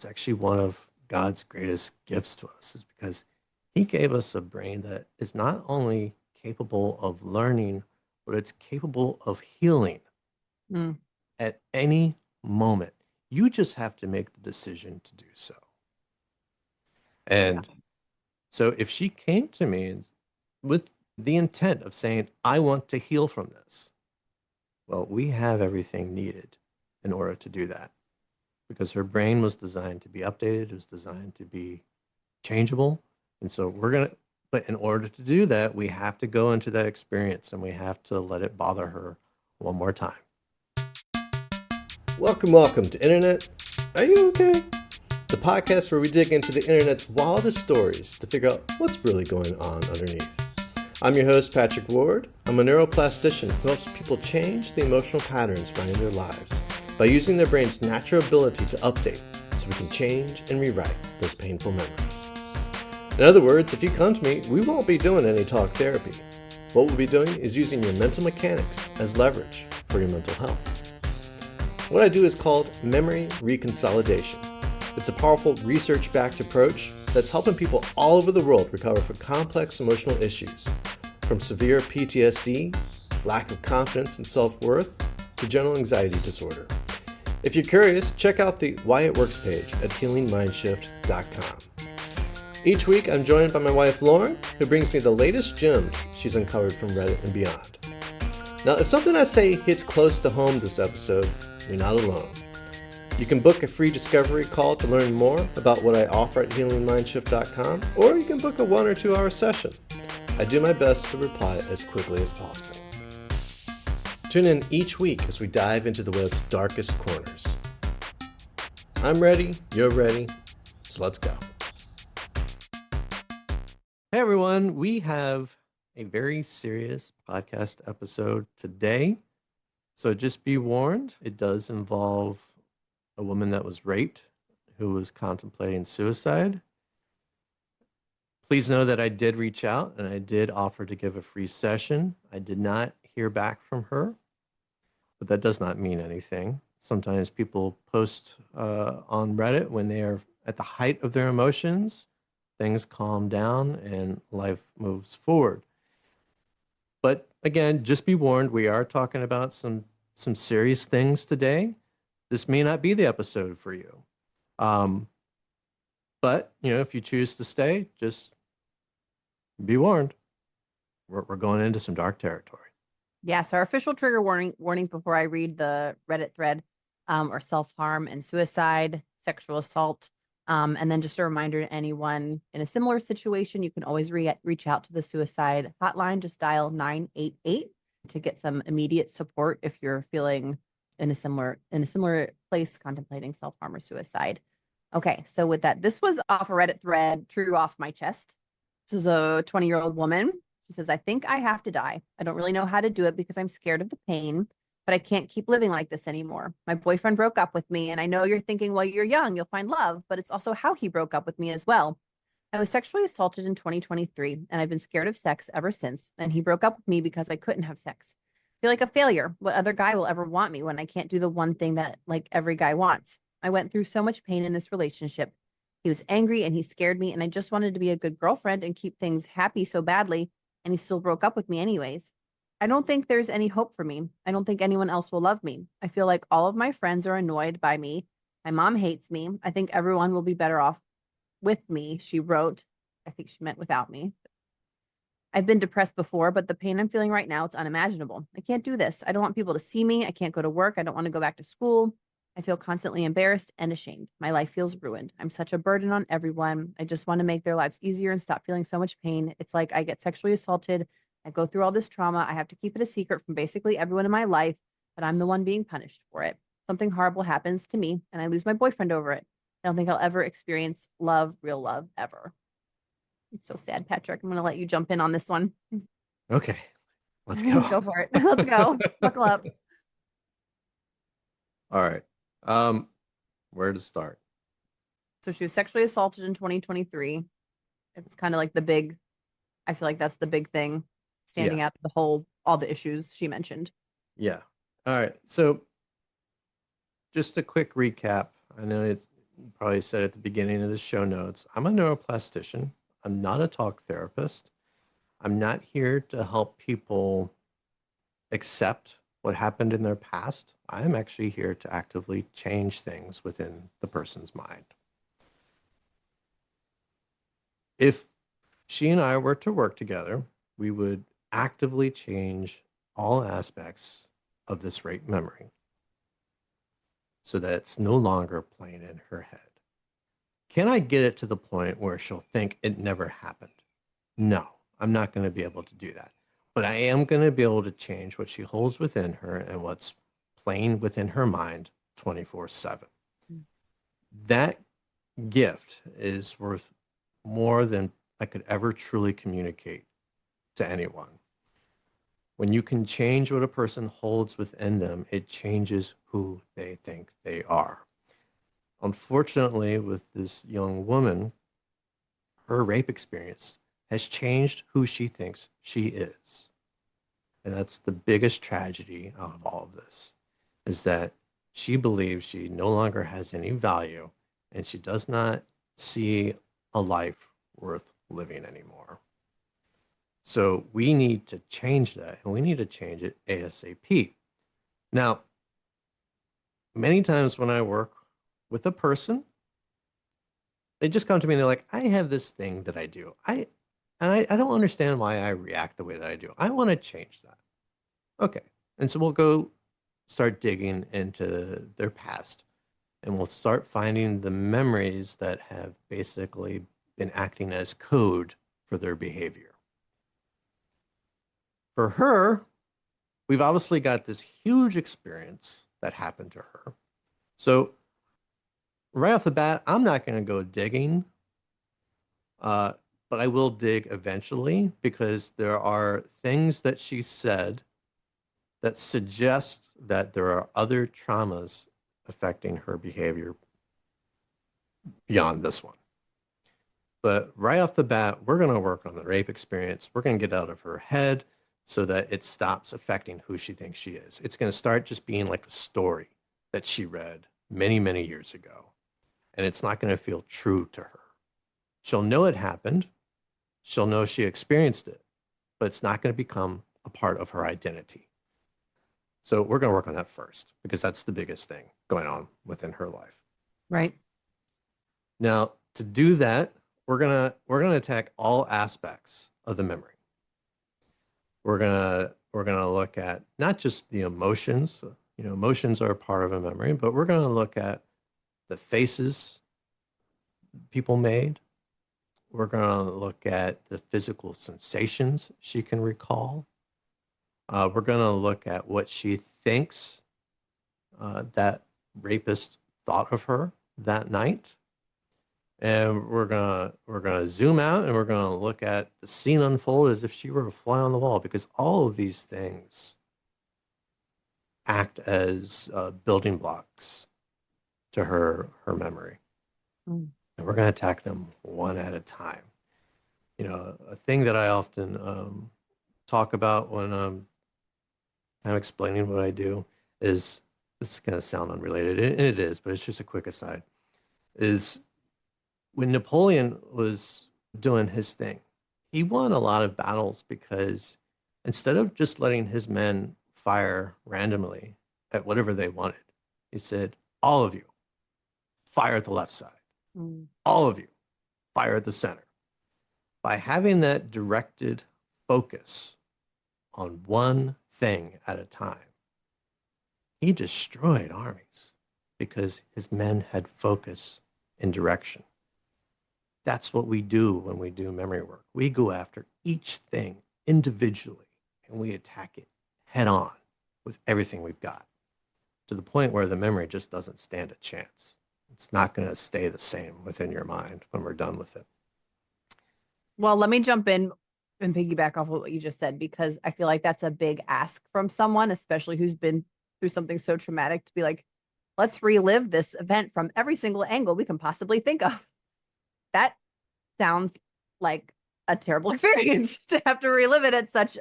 it's actually one of God's greatest gifts to us, is because He gave us a brain that is not only capable of learning, but it's capable of healing Mm, at any moment. You just have to make the decision to do so. yeah. And so if she came to me with the intent of saying, I want to heal from this, well, we have everything needed in order to do that because her brain was designed to be updated, it was designed to be changeable. And so but in order to do that, we have to go into that experience and we have to let it bother her one more time. Welcome to Internet. Are you okay? The podcast where we dig into the internet's wildest stories to figure out what's really going on underneath. I'm your host, Patrick Ward. I'm a neuroplastician who helps people change the emotional patterns running their lives by using their brain's natural ability to update so we can change and rewrite those painful memories. In other words, if you come to me, we won't be doing any talk therapy. What we'll be doing is using your mental mechanics as leverage for your mental health. What I do is called memory reconsolidation. It's a powerful research-backed approach that's helping people all over the world recover from complex emotional issues, from severe PTSD, lack of confidence and self-worth, to general anxiety disorder. If you're curious, check out the Why It Works page at healingmindshift.com. Each week, I'm joined by my wife, Lauren, who brings me the latest gems she's uncovered from Reddit and beyond. Now, if something I say hits close to home this episode, you're not alone. You can book a free discovery call to learn more about what I offer at healingmindshift.com, or you can book a 1 or 2 hour session. I do my best to reply as quickly as possible. Tune in each week as we dive into the web's darkest corners. I'm ready, you're ready, so let's go. Hey everyone, we have a very serious podcast episode today. So just be warned, it does involve a woman that was raped who was contemplating suicide. Please know that I did reach out and I did offer to give a free session. I did not hear back from her, but that does not mean anything. Sometimes people post on Reddit when they are at the height of their emotions, things calm down and life moves forward. But again, just be warned, we are talking about some serious things today. This may not be the episode for you. But, if you choose to stay, just be warned. We're going into some dark territory. Yes, our official trigger warnings before I read the Reddit thread are self-harm and suicide, sexual assault. And then just a reminder to anyone in a similar situation, you can always reach out to the suicide hotline. Just dial 988 to get some immediate support if you're feeling in a similar place contemplating self-harm or suicide. Okay, so with that, this was off a Reddit thread, true off my chest. This is a 20-year-old woman. She says, I think I have to die. I don't really know how to do it because I'm scared of the pain, but I can't keep living like this anymore. My boyfriend broke up with me, and I know you're thinking, well, you're young, you'll find love, but it's also how he broke up with me as well. I was sexually assaulted in 2023, and I've been scared of sex ever since, and he broke up with me because I couldn't have sex. I feel like a failure. What other guy will ever want me when I can't do the one thing that like every guy wants? I went through so much pain in this relationship. He was angry and he scared me, and I just wanted to be a good girlfriend and keep things happy so badly, and he still broke up with me anyways. I don't think there's any hope for me. I don't think anyone else will love me. I feel like all of my friends are annoyed by me. My mom hates me. I think everyone will be better off with me, she wrote. I think she meant without me. I've been depressed before, but the pain I'm feeling right now, it's unimaginable. I can't do this. I don't want people to see me. I can't go to work. I don't want to go back to school. I feel constantly embarrassed and ashamed. My life feels ruined. I'm such a burden on everyone. I just want to make their lives easier and stop feeling so much pain. It's like I get sexually assaulted. I go through all this trauma. I have to keep it a secret from basically everyone in my life, but I'm the one being punished for it. Something horrible happens to me and I lose my boyfriend over it. I don't think I'll ever experience love, real love, ever. It's so sad, Patrick. I'm going to let you jump in on this one. Okay, let's go. Go for it. Let's go. Buckle up. All right. Where to start? So she was sexually assaulted in 2023. It's kind of like the big, I feel like that's the big thing standing Yeah. out of all the issues she mentioned. Yeah. All right. So just a quick recap. I know probably said at the beginning of the show notes, I'm a neuroplastician. I'm not a talk therapist. I'm not here to help people accept what happened in their past. I'm actually here to actively change things within the person's mind. If she and I were to work together, we would actively change all aspects of this rape memory so that it's no longer playing in her head. Can I get it to the point where she'll think it never happened? No, I'm not going to be able to do that. But I am going to be able to change what she holds within her and what's playing within her mind 24/7. Mm. That gift is worth more than I could ever truly communicate to anyone. When you can change what a person holds within them, it changes who they think they are. Unfortunately, with this young woman, her rape experience has changed who she thinks she is. And that's the biggest tragedy out of all of this, is that she believes she no longer has any value and she does not see a life worth living anymore. So we need to change that, and we need to change it ASAP. Now, many times when I work with a person, they just come to me and they're like, I have this thing that I do. I don't understand why I react the way that I do. I want to change that. Okay. And so we'll go start digging into their past and we'll start finding the memories that have basically been acting as code for their behavior. For her, we've obviously got this huge experience that happened to her. So right off the bat, I'm not going to go digging, but I will dig eventually because there are things that she said that suggest that there are other traumas affecting her behavior beyond this one. But right off the bat, we're going to work on the rape experience. We're going to get out of her head so that it stops affecting who she thinks she is. It's going to start just being like a story that she read many, many years ago. And it's not going to feel true to her. She'll know it happened. She'll know she experienced it, but it's not going to become a part of her identity. So we're going to work on that first because that's the biggest thing going on within her life. Right. Now, to do that, we're gonna attack all aspects of the memory. We're gonna look at not just the emotions. You know, emotions are a part of a memory, but we're gonna look at the faces people made. We're gonna look at the physical sensations she can recall. We're gonna look at what she thinks that rapist thought of her that night. And we're gonna zoom out and we're gonna look at the scene unfold as if she were a fly on the wall because all of these things act as building blocks to her memory, Mm. and we're gonna attack them one at a time. You know, a thing that I often talk about when I'm kind of explaining what I do is this is gonna sound unrelated, and it is, but it's just a quick aside. Is when Napoleon was doing his thing, he won a lot of battles because instead of just letting his men fire randomly at whatever they wanted, he said, all of you, fire at the left side. Mm. All of you, fire at the center. By having that directed focus on one thing at a time, he destroyed armies because his men had focus and direction. That's what we do when we do memory work. We go after each thing individually and we attack it head on with everything we've got to the point where the memory just doesn't stand a chance. It's not going to stay the same within your mind when we're done with it. Well, let me jump in and piggyback off of what you just said, because I feel like that's a big ask from someone, especially who's been through something so traumatic, to be like, let's relive this event from every single angle we can possibly think of. That sounds like a terrible experience to have to relive it at such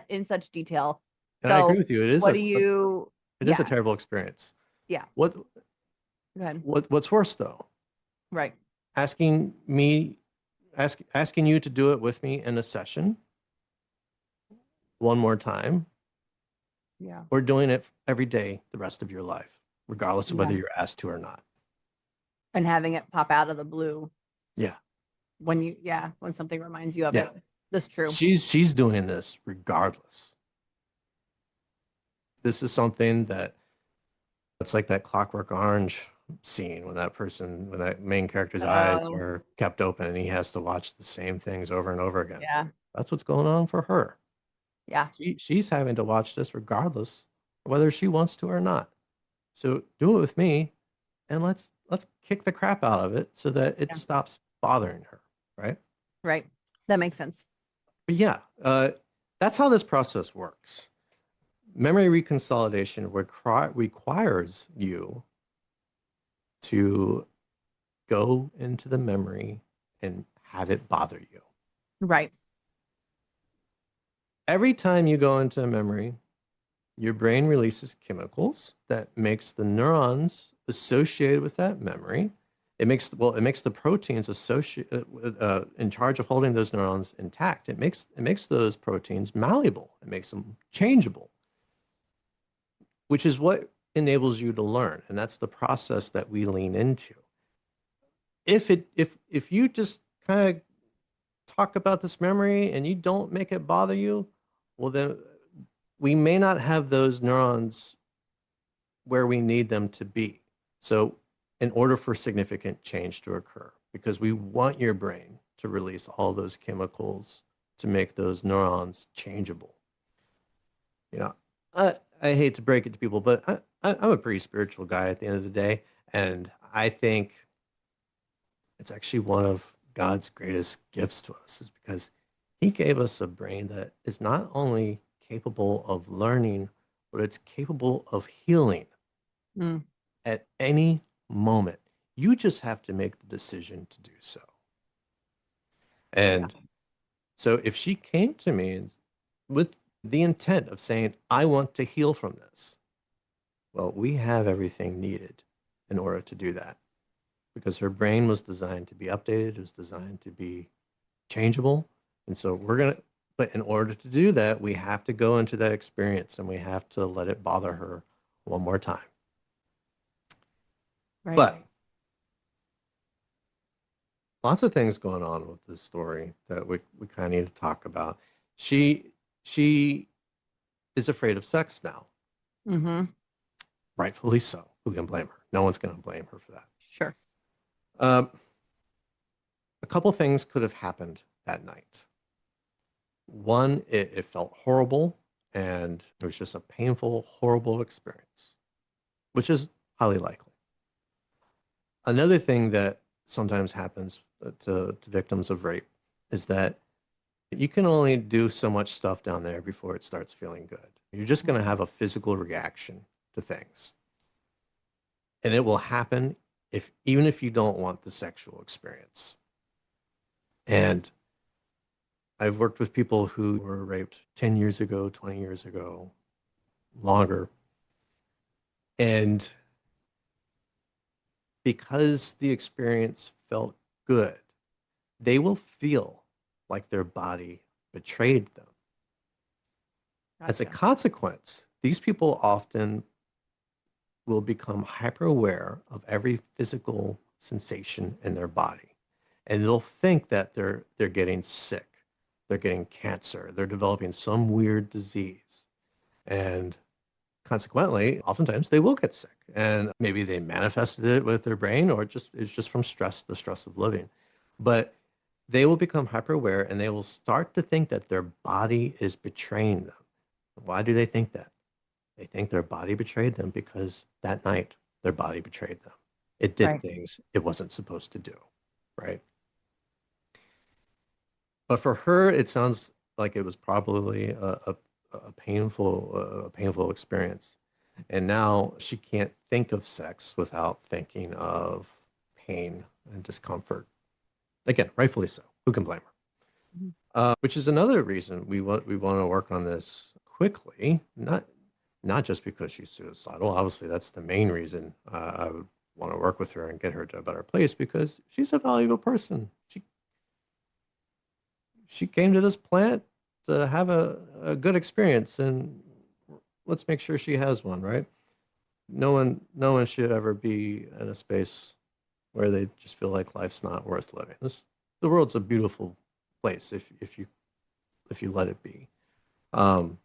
in such detail. And I agree So with you. It is what do you it is a terrible experience. yeah, What go ahead. what's worse though Right. Asking me, asking you to do it with me in a session one more time, Yeah. or doing it every day the rest of your life, regardless of whether Yeah. you're asked to or not. And having it pop out of the blue Yeah. when something reminds you of Yeah. it. That's true. She's doing this regardless. This is something that it's like that Clockwork Orange scene when that main character's eyes Oh, are kept open and he has to watch the same things over and over again. yeah. That's what's going on for her. Yeah. She's having to watch this regardless of whether she wants to or not. So do it with me, and let's kick the crap out of it so that it Yeah. stops bothering her, right? Right. That makes sense. But yeah, that's how this process works. Memory reconsolidation requires you to go into the memory and have it bother you. Right. Every time you go into a memory, your brain releases chemicals that makes the neurons associated with that memory. It makes the proteins associated in charge of holding those neurons intact. It makes those proteins malleable. It makes them changeable, which is what enables you to learn, and that's the process that we lean into. If you just kind of talk about this memory and you don't make it bother you, well then we may not have those neurons where we need them to be. So, in order for significant change to occur, because we want your brain to release all those chemicals to make those neurons changeable. You know, I hate to break it to people, but I'm a pretty spiritual guy at the end of the day. And I think it's actually one of God's greatest gifts to us is because he gave us a brain that is not only capable of learning, but it's capable of healing Mm. at any moment. You just have to make the decision to do so. Yeah. And so if she came to me with the intent of saying, I want to heal from this, well, we have everything needed in order to do that because her brain was designed to be updated, it was designed to be changeable. And so but in order to do that, we have to go into that experience and we have to let it bother her one more time. Right. But lots of things going on with this story that we kind of need to talk about. She is afraid of sex now, Mm-hmm. rightfully so. Who can blame her? No one's going to blame her for that. Sure. Um, a couple things could have happened that night. One, it felt horrible, and it was just a painful, horrible experience, which is highly likely. Another thing that sometimes happens to victims of rape is that you can only do so much stuff down there before it starts feeling good. You're just going to have a physical reaction to things. And it will happen even if you don't want the sexual experience. And I've worked with people who were raped 10 years ago, 20 years ago, longer. And because the experience felt good, they will feel like their body betrayed them. As a Gotcha. consequence, these people often will become hyper aware of every physical sensation in their body. And they'll think that they're getting sick, they're getting cancer, they're developing some weird disease. And consequently, oftentimes they will get sick. And maybe they manifested it with their brain or it's just from stress, the stress of living. But they will become hyper aware and they will start to think that their body is betraying them. Why do they think that? They think their body betrayed them because that night their body betrayed them. It did Right. things it wasn't supposed to do, right? But for her, it sounds like it was probably a painful experience. And now she can't think of sex without thinking of pain and discomfort. Again, rightfully so. Who can blame her? Mhm. Which is another reason we want to work on this quickly, not just because she's suicidal. Obviously, that's the main reason I would want to work with her and get her to a better place because she's a valuable person. She came to this plant to have a good experience, and let's make sure she has one, right? No one should ever be in a space where they just feel like life's not worth living. The world's a beautiful place if you let it be. Um,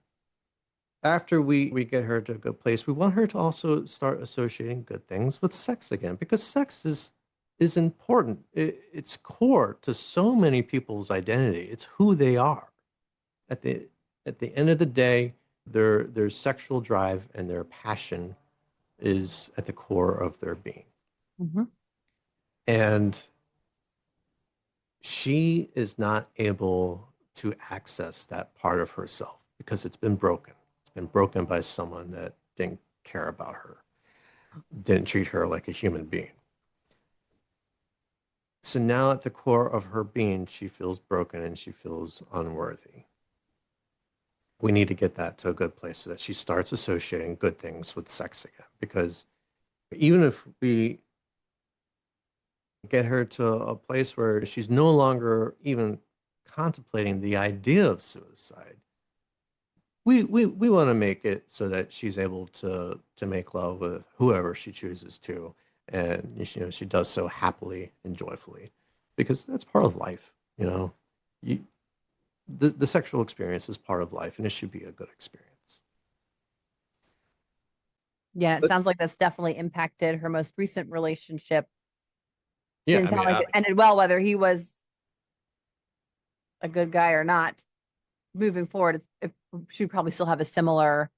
After we get her to a good place, we want her to also start associating good things with sex again, because sex is important. It's core to so many people's identity. It's who they are. At the end of the day, their sexual drive and their passion is at the core of their being. Mm-hmm. And she is not able to access that part of herself because it's been broken. It's been broken by someone that didn't care about her, didn't treat her like a human being. So now at the core of her being, she feels broken and she feels unworthy. We need to get that to a good place so that she starts associating good things with sex again. Because even if we get her to a place where she's no longer even contemplating the idea of suicide, we want to make it so that she's able to make love with whoever she chooses to, and she does so happily and joyfully, because that's part of life. You, the sexual experience is part of life, and it should be a good experience. Yeah, it But sounds like that's definitely impacted her most recent relationship. yeah, Didn't I sound mean, like it ended well, whether he was a good guy or not. Moving forward, she'd probably still have a similar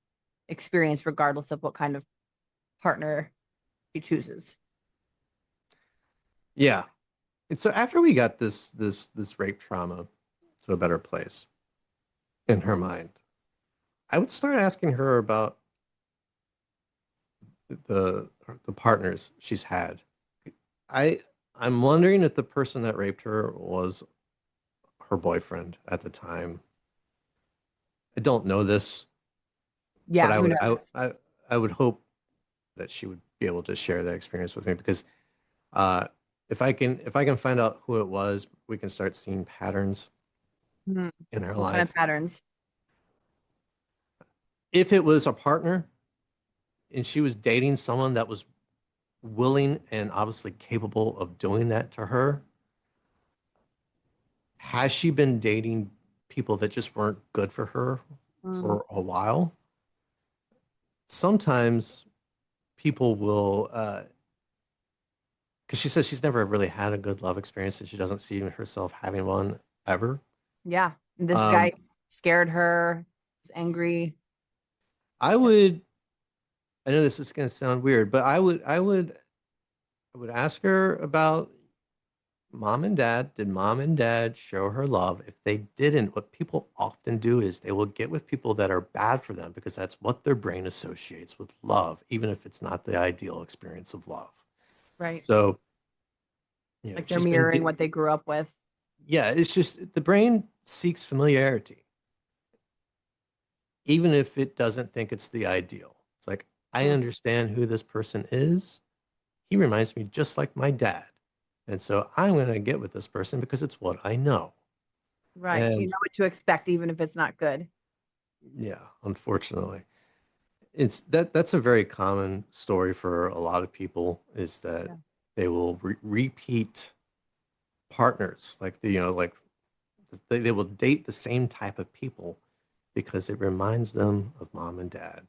experience, regardless of what kind of partner she chooses. yeah. And so after we got this rape trauma to a better place in her mind, I would start asking her about the the partners she's had. I I'm wondering if the person that raped her was her boyfriend at the time. I don't know this, but Yeah, I who would I knows? I, I would hope that she would be able to share that experience with me, because uh, if I can find out who it was, we can start seeing patterns Mhm. in her What kind of life. patterns? If it was a partner and she was dating someone that was willing and obviously capable of doing that to her, has she been dating people that just weren't good for her Mm, for a while? Sometimes people will, because she says she's never really had a good love experience and she doesn't see herself having one ever. yeah, this Um, guy scared her, was angry. I would, I know this is going to sound weird, but I would ask her about mom and dad. Did mom and dad show her love? If they didn't, what people often do is they will get with people that are bad for them because that's what their brain associates with love, even if it's not the ideal experience of love. Right. So, Like they're she's been, mirroring what they grew up with. yeah, it's just the brain seeks familiarity, even if it doesn't think it's the ideal. It's like, I Mm, understand who this person is. He reminds me just like my dad. And so I'm going to get with this person because it's what I know. right. You And know what to expect, even if it's not good. yeah, unfortunately, that's a very common story for a lot of people, is that Yeah. they will repeat partners, like they will date the same type of people because it reminds them of mom and dad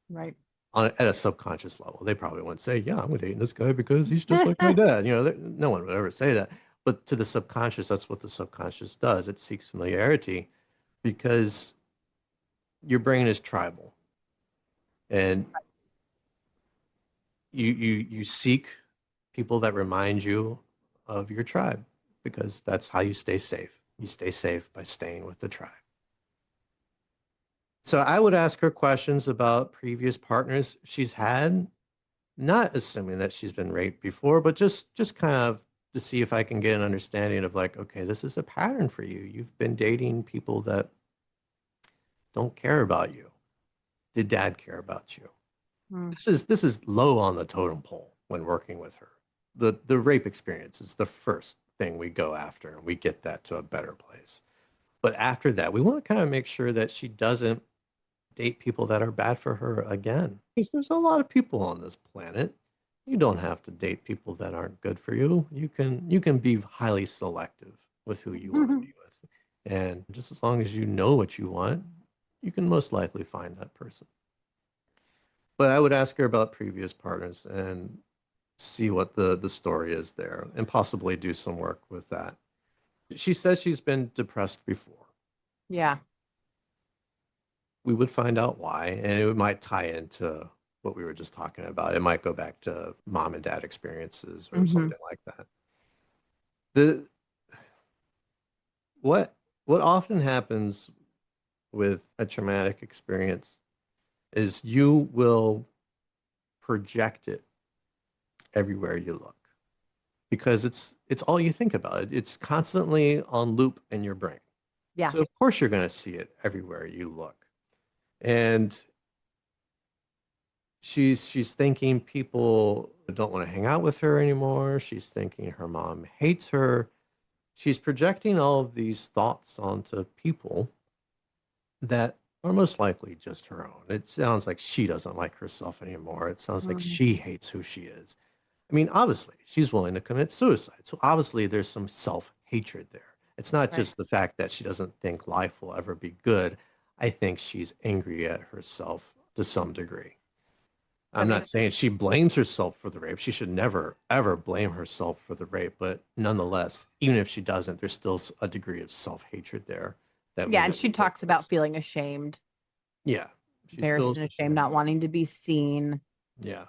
Right. at a subconscious level. They probably wouldn't say, "Yeah, I'm dating this guy because he's just like my dad." No one would ever say that. But to the subconscious, that's what the subconscious does. It seeks familiarity because your brain is tribal, and you seek people that remind you of your tribe, because that's how you stay safe. You stay safe by staying with the tribe. So I would ask her questions about previous partners she's had, not assuming that she's been raped before, but just kind of to see if I can get an understanding of, like, okay, this is a pattern for you. You've been dating people that don't care about you. Did dad care about you? Mm, This is low on the totem pole. when working with her. The rape experience is the first thing we go after, and we get that to a better place. But after that, we want to kind of make sure that she doesn't date people that are bad for her again. Because there's a lot of people on this planet. You don't have to date people that aren't good for you. You can be highly selective with who you want to be with. And just as long as you know what you want, you can most likely find that person. But I would ask her about previous partners and see what the story is there and possibly do some work with that. She says she's been depressed before. Yeah. We would find out why, and it might tie into what we were just talking about. It might go back to mom and dad experiences or Hmm. something like that. The what what often happens with a traumatic experience is you will project it everywhere you look because it's all you think about. It's constantly on loop in your brain. Yeah. So of course you're going to see it everywhere you look. And she's thinking people don't want to hang out with her anymore. She's thinking her mom hates her. She's projecting all of these thoughts onto people that are most likely just her own. It sounds like she doesn't like herself anymore. It sounds like Mhm. she hates who she is. I mean, obviously, she's willing to commit suicide. So obviously, there's some self-hatred there. It's not Right. just the fact that she doesn't think life will ever be good. I think she's angry at herself to some degree. That I'm not makes saying she blames herself for the rape. She should never, ever blame herself for the rape. But nonetheless, even if she doesn't, there's still a degree of self-hatred there that we Yeah, and need she to talks about address. feeling ashamed, Yeah, she embarrassed feels and ashamed, ashamed. not wanting to be seen. Yeah,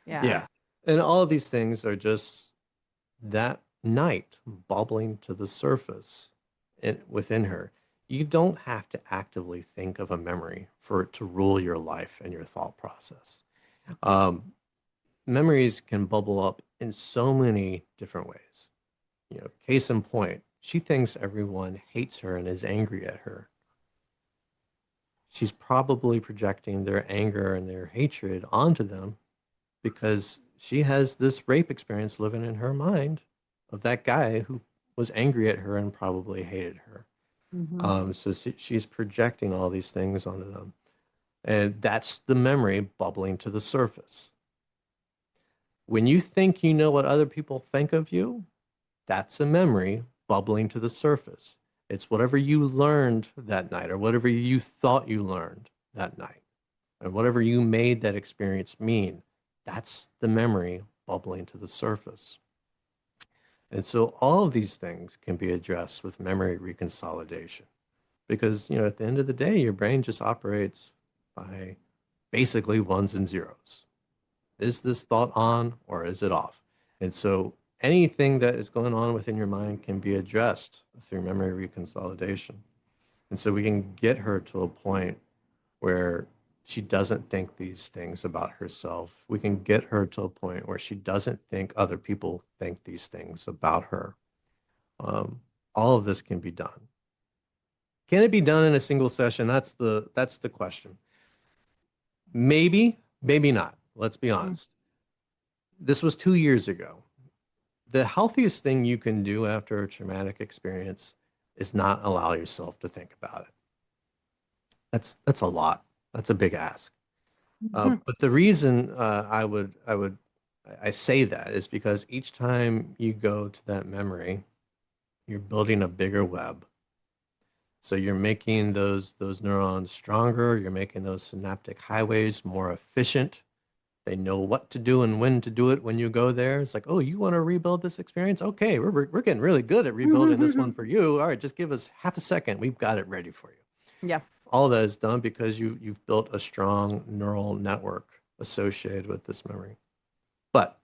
Yeah. yeah. And all of these things are just that night bubbling to the surface within her. You don't have to actively think of a memory for it to rule your life and your thought process. Um, Memories can bubble up in so many different ways. Case in point, she thinks everyone hates her and is angry at her. She's probably projecting their anger and their hatred onto them because she has this rape experience living in her mind of that guy who was angry at her and probably hated her. Hmm. So she's projecting all these things onto them. And that's the memory bubbling to the surface. When you think you know what other people think of you, that's a memory bubbling to the surface. It's whatever you learned that night or whatever you thought you learned that night and whatever you made that experience mean. That's the memory bubbling to the surface. And so all of these things can be addressed with memory reconsolidation because, at the end of the day, your brain just operates by basically ones and zeros. Is this thought on or is it off? And so anything that is going on within your mind can be addressed through memory reconsolidation. And so we can get her to a point where she doesn't think these things about herself. We can get her to a point where she doesn't think other people think these things about her. Um, all of this can be done. Can it be done in a single session? That's the question. Maybe, maybe not. Let's be honest. This was 2 years ago. The healthiest thing you can do after a traumatic experience is not allow yourself to think about it. That's a lot. That's a big ask. Hmm. But the reason I say that is because each time you go to that memory, you're building a bigger web. So you're making those neurons stronger. You're making those synaptic highways more efficient. They know what to do and when to do it when you go there. It's like, oh, you want to rebuild this experience? Okay, we're getting really good at rebuilding this one for you. All right, just give us half a second. We've got it ready for you. Yeah. All of that is done because you've built a strong neural network associated with this memory. But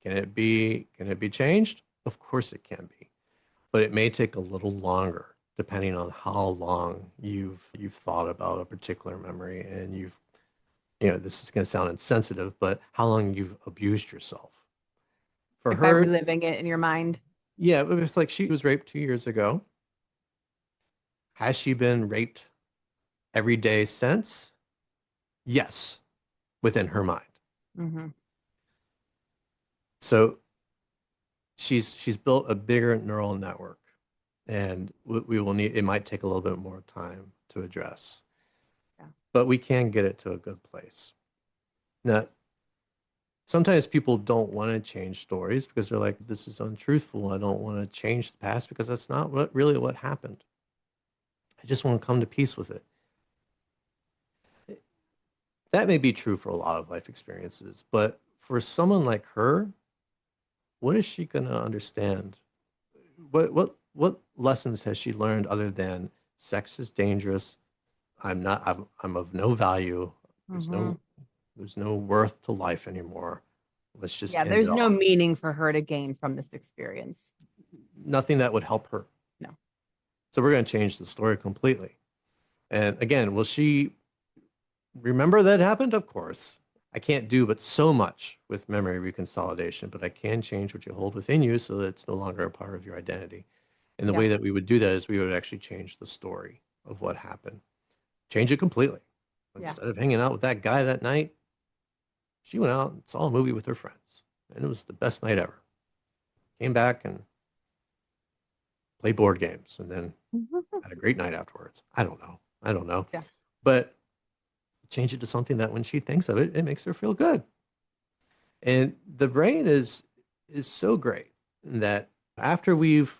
can it be changed? Of course it can be. But it may take a little longer depending on how long you've thought about a particular memory and this is going to sound insensitive, but how long you've abused yourself. For Like by her, reliving it in your mind. yeah, it was like she was raped 2 years ago. Has she been raped every day since? Yes, within her mind. Hmm. So she's built a bigger neural network, and we will need, it might take a little bit more time to address, Yeah. but we can get it to a good place. Now, sometimes people don't want to change stories because they're like, this is untruthful. I don't want to change the past because that's not what happened. I just want to come to peace with it. That may be true for a lot of life experiences, but for someone like her, what is she going to understand? What lessons has she learned other than sex is dangerous? I'm of no value. There's Hmm. no there's no worth to life anymore. Let's just Yeah, end it there's no all. meaning for her to gain from this experience. Nothing that would help her. No. So we're going to change the story completely. And again, will she remember that happened? Of course. I can't do but so much with memory reconsolidation, but I can change what you hold within you so that it's no longer a part of your identity. And the Yeah. way that we would do that is we would actually change the story of what happened. Change it completely. Yeah. Instead of hanging out with that guy that night, she went out and saw a movie with her friends. And it was the best night ever. Came back and played board games and then had a great night afterwards. I don't know. I don't know. Yeah. But change it to something that when she thinks of it, it makes her feel good. And the brain is so great that after we've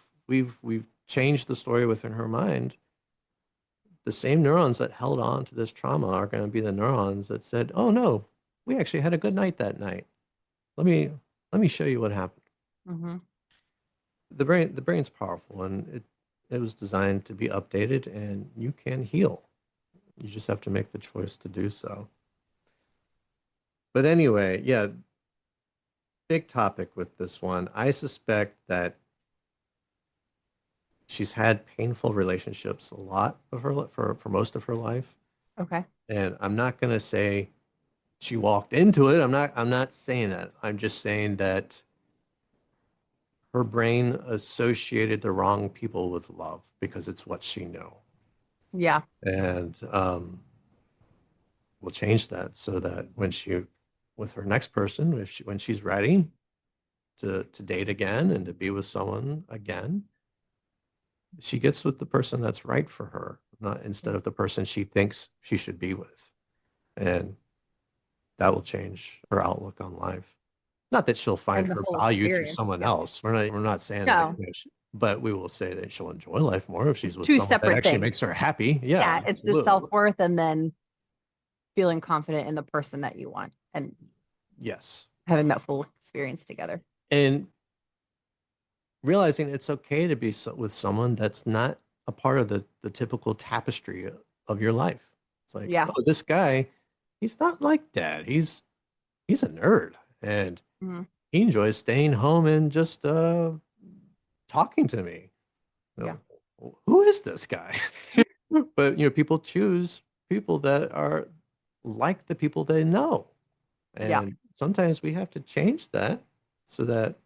changed the story within her mind, the same neurons that held on to this trauma are going to be the neurons that said, "Oh no, we actually had a good night that night. Let me let me show you what happened." Hmm. The brain's powerful, and it was designed to be updated, and you can heal. You just have to make the choice to do so. But anyway, yeah, big topic with this one. I suspect that she's had painful relationships a lot of her for most of her life, Okay. and I'm not going to say she walked into it. I'm not saying that. I'm just saying that her brain associated the wrong people with love because it's what she knew. Yeah. And we'll change that so that when she, with her next person, when she's ready to date again and to be with someone again, she gets with the person that's right for her, not instead of the person she thinks she should be with. And that will change her outlook on life. Not that she'll find And the her whole value through experience. someone Yeah. else. We're not saying that, No, but we will say that she'll enjoy life more if she's with two someone that separate actually things. makes her happy. Yeah, Yeah, it's the absolutely. self-worth and then feeling confident in the person that you want and Yes. having that full experience together. And realizing it's okay to be with someone that's not a part of the typical tapestry of your life. It's like, Yeah. oh, this guy, he's not like dad. He's a nerd and Mhm. he enjoys staying home and just talking to me. Yeah. You know, who is this guy? But people choose people that are like the people they know. Yeah. And sometimes we have to change that so that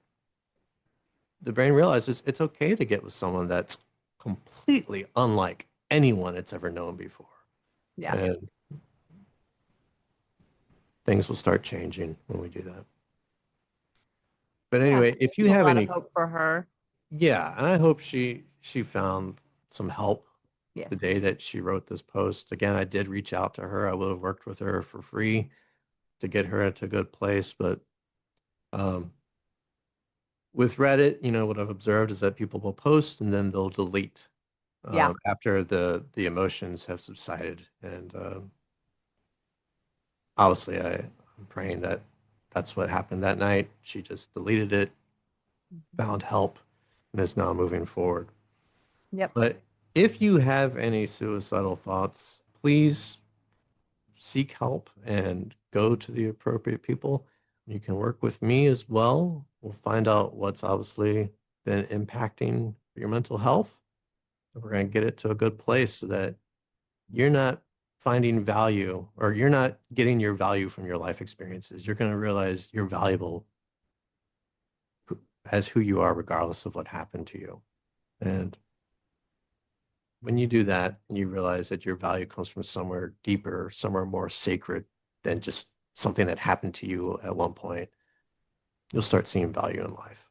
the brain realizes it's okay to get with someone that's completely unlike anyone it's ever known before. Yeah. And things will start changing when we do that. But Yeah. anyway, if you There's a have lot of any, hope for her. yeah, and I hope she found some help Yes. the day that she wrote this post. Again, I did reach out to her. I would have worked with her for free to get her into a good place, but um, with Reddit, what I've observed is that people will post and then they'll delete Yeah. after the emotions have subsided. And obviously, I'm praying that that's what happened that night. She just deleted it, Mhm. found help, and is now moving forward. Yep. But if you have any suicidal thoughts, please seek help and go to the appropriate people. You can work with me as well. We'll find out what's obviously been impacting your mental health. And we're going to get it to a good place so that you're not finding value or you're not getting your value from your life experiences. You're going to realize you're valuable as who you are, regardless of what happened to you. And when you do that, and you realize that your value comes from somewhere deeper, somewhere more sacred than just something that happened to you at one point, you'll start seeing value in life.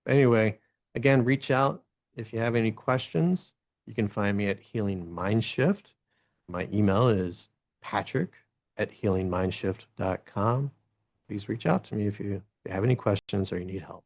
Anyway, again, reach out if you have any questions. You can find me at Healing Mindshift. My email is patrick@healingmindshift.com. Please reach out to me if you have any questions or you need help.